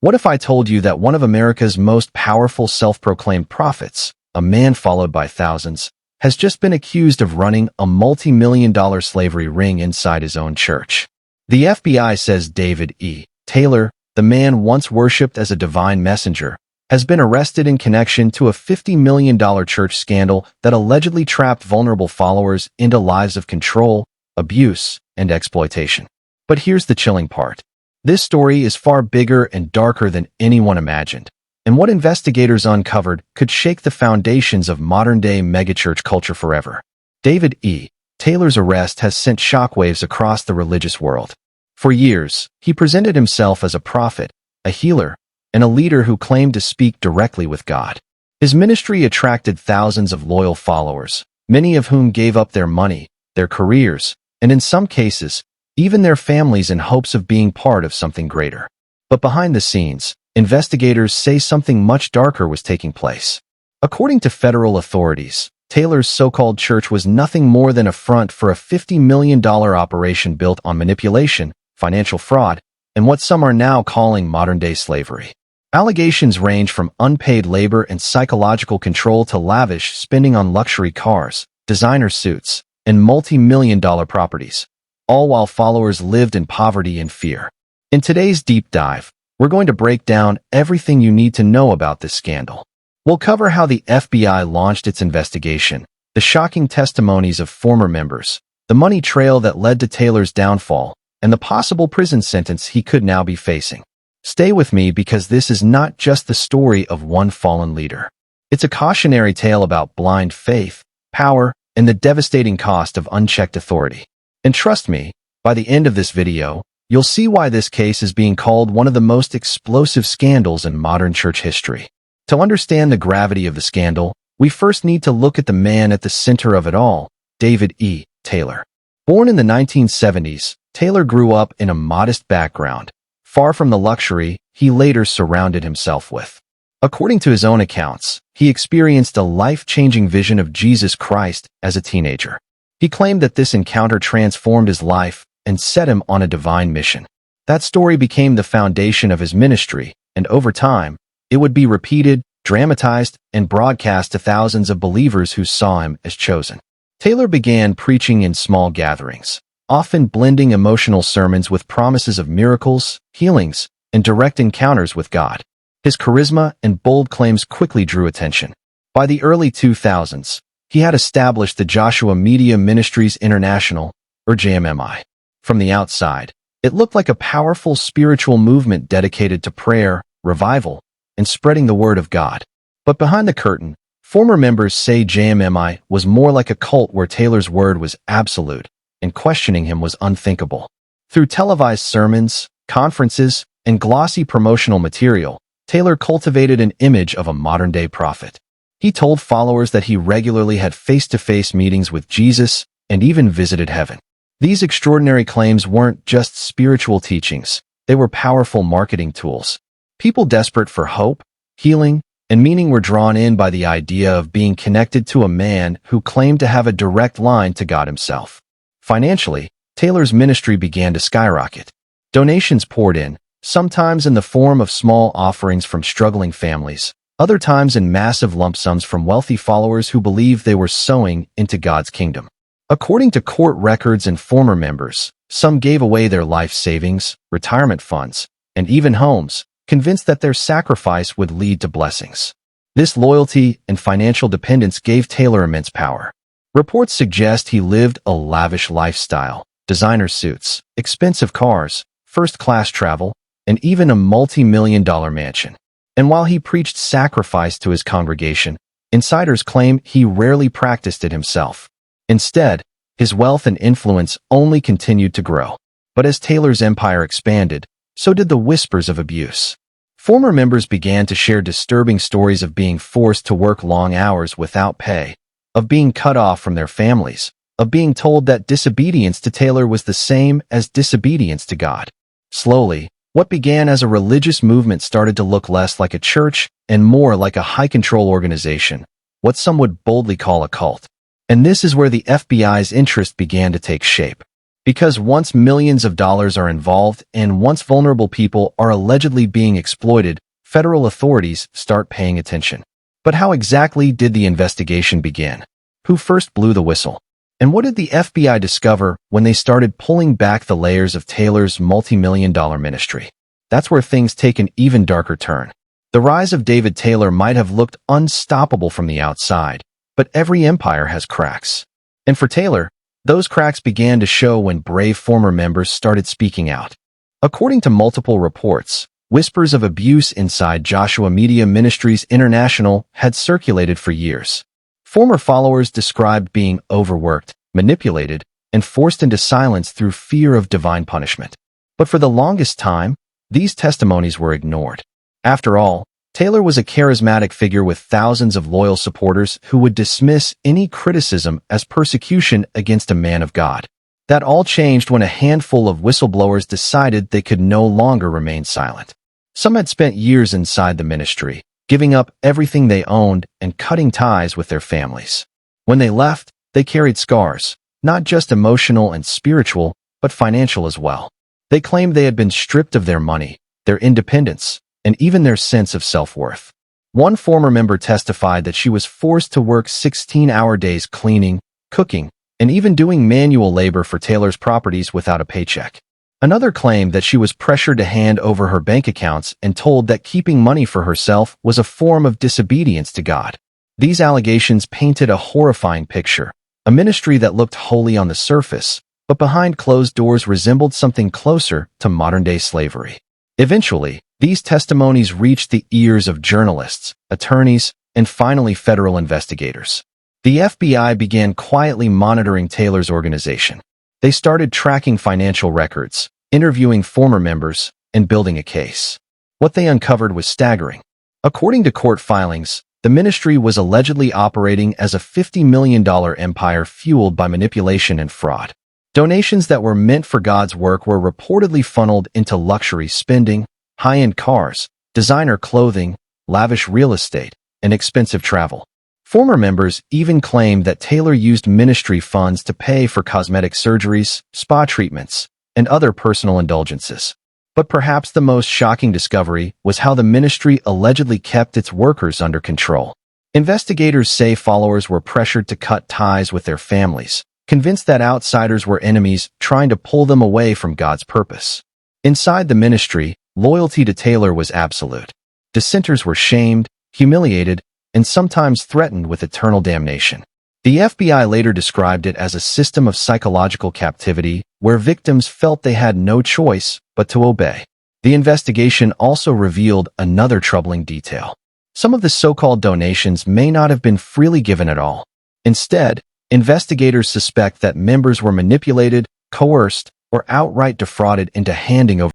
What if I told you that one of America's most powerful self-proclaimed prophets, a man followed by thousands, has just been accused of running a multi-million-dollar slavery ring inside his own church? The FBI says David E. Taylor, the man once worshipped as a divine messenger, has been arrested in connection to a $50 million church scandal that allegedly trapped vulnerable followers into lives of control, abuse, and exploitation. But here's the chilling part. This story is far bigger and darker than anyone imagined, and what investigators uncovered could shake the foundations of modern-day megachurch culture forever. David E. Taylor's arrest has sent shockwaves across the religious world. For years, he presented himself as a prophet, a healer, and a leader who claimed to speak directly with God. His ministry attracted thousands of loyal followers, many of whom gave up their money, their careers, and in some cases, even their families in hopes of being part of something greater. But behind the scenes, investigators say something much darker was taking place. According to federal authorities, Taylor's so-called church was nothing more than a front for a $50 million operation built on manipulation, financial fraud, and what some are now calling modern-day slavery. Allegations range from unpaid labor and psychological control to lavish spending on luxury cars, designer suits, and multi-million-dollar properties, all while followers lived in poverty and fear. In today's deep dive, we're going to break down everything you need to know about this scandal. We'll cover how the FBI launched its investigation, the shocking testimonies of former members, the money trail that led to Taylor's downfall, and the possible prison sentence he could now be facing. Stay with me because this is not just the story of one fallen leader. It's a cautionary tale about blind faith, power, and the devastating cost of unchecked authority. And trust me, by the end of this video, you'll see why this case is being called one of the most explosive scandals in modern church history. To understand the gravity of the scandal, we first need to look at the man at the center of it all, David E. Taylor. Born in the 1970s, Taylor grew up in a modest background, far from the luxury he later surrounded himself with. According to his own accounts, he experienced a life-changing vision of Jesus Christ as a teenager. He claimed that this encounter transformed his life and set him on a divine mission. That story became the foundation of his ministry, and over time, it would be repeated, dramatized, and broadcast to thousands of believers who saw him as chosen. Taylor began preaching in small gatherings, often blending emotional sermons with promises of miracles, healings, and direct encounters with God. His charisma and bold claims quickly drew attention. By the early 2000s, he had established the Joshua Media Ministries International, or JMMI. From the outside, it looked like a powerful spiritual movement dedicated to prayer, revival, and spreading the word of God. But behind the curtain, former members say JMMI was more like a cult where Taylor's word was absolute, and questioning him was unthinkable. Through televised sermons, conferences, and glossy promotional material, Taylor cultivated an image of a modern-day prophet. He told followers that he regularly had face-to-face meetings with Jesus and even visited heaven. These extraordinary claims weren't just spiritual teachings, they were powerful marketing tools. People desperate for hope, healing, and meaning were drawn in by the idea of being connected to a man who claimed to have a direct line to God himself. Financially, Taylor's ministry began to skyrocket. Donations poured in, sometimes in the form of small offerings from struggling families, other times in massive lump sums from wealthy followers who believed they were sowing into God's kingdom. According to court records and former members, some gave away their life savings, retirement funds, and even homes, convinced that their sacrifice would lead to blessings. This loyalty and financial dependence gave Taylor immense power. Reports suggest he lived a lavish lifestyle, designer suits, expensive cars, first-class travel, and even a multi-million-dollar mansion. And while he preached sacrifice to his congregation, insiders claim he rarely practiced it himself. Instead, his wealth and influence only continued to grow. But as Taylor's empire expanded, so did the whispers of abuse. Former members began to share disturbing stories of being forced to work long hours without pay, of being cut off from their families, of being told that disobedience to Taylor was the same as disobedience to God. Slowly, what began as a religious movement started to look less like a church and more like a high-control organization, what some would boldly call a cult. And this is where the FBI's interest began to take shape. Because once millions of dollars are involved and once vulnerable people are allegedly being exploited, federal authorities start paying attention. But how exactly did the investigation begin? Who first blew the whistle? And what did the FBI discover when they started pulling back the layers of Taylor's multi-million-dollar ministry? That's where things take an even darker turn. The rise of David Taylor might have looked unstoppable from the outside, but every empire has cracks. And for Taylor, those cracks began to show when brave former members started speaking out. According to multiple reports, whispers of abuse inside Joshua Media Ministries International had circulated for years. Former followers described being overworked, manipulated, and forced into silence through fear of divine punishment. But for the longest time, these testimonies were ignored. After all, Taylor was a charismatic figure with thousands of loyal supporters who would dismiss any criticism as persecution against a man of God. That all changed when a handful of whistleblowers decided they could no longer remain silent. Some had spent years inside the ministry, giving up everything they owned and cutting ties with their families. When they left, they carried scars, not just emotional and spiritual, but financial as well. They claimed they had been stripped of their money, their independence, and even their sense of self-worth. One former member testified that she was forced to work 16-hour days cleaning, cooking, and even doing manual labor for Taylor's properties without a paycheck. Another claimed that she was pressured to hand over her bank accounts and told that keeping money for herself was a form of disobedience to God. These allegations painted a horrifying picture, a ministry that looked holy on the surface, but behind closed doors resembled something closer to modern-day slavery. Eventually, these testimonies reached the ears of journalists, attorneys, and finally federal investigators. The FBI began quietly monitoring Taylor's organization. They started tracking financial records, interviewing former members, and building a case. What they uncovered was staggering. According to court filings, the ministry was allegedly operating as a $50 million empire fueled by manipulation and fraud. Donations that were meant for God's work were reportedly funneled into luxury spending, high-end cars, designer clothing, lavish real estate, and expensive travel. Former members even claimed that Taylor used ministry funds to pay for cosmetic surgeries, spa treatments, and other personal indulgences. But perhaps the most shocking discovery was how the ministry allegedly kept its workers under control. Investigators say followers were pressured to cut ties with their families, convinced that outsiders were enemies trying to pull them away from God's purpose. Inside the ministry, loyalty to Taylor was absolute. Dissenters were shamed, humiliated, and sometimes threatened with eternal damnation. The FBI later described it as a system of psychological captivity where victims felt they had no choice but to obey. The investigation also revealed another troubling detail. Some of the so-called donations may not have been freely given at all. Instead, investigators suspect that members were manipulated, coerced, or outright defrauded into handing over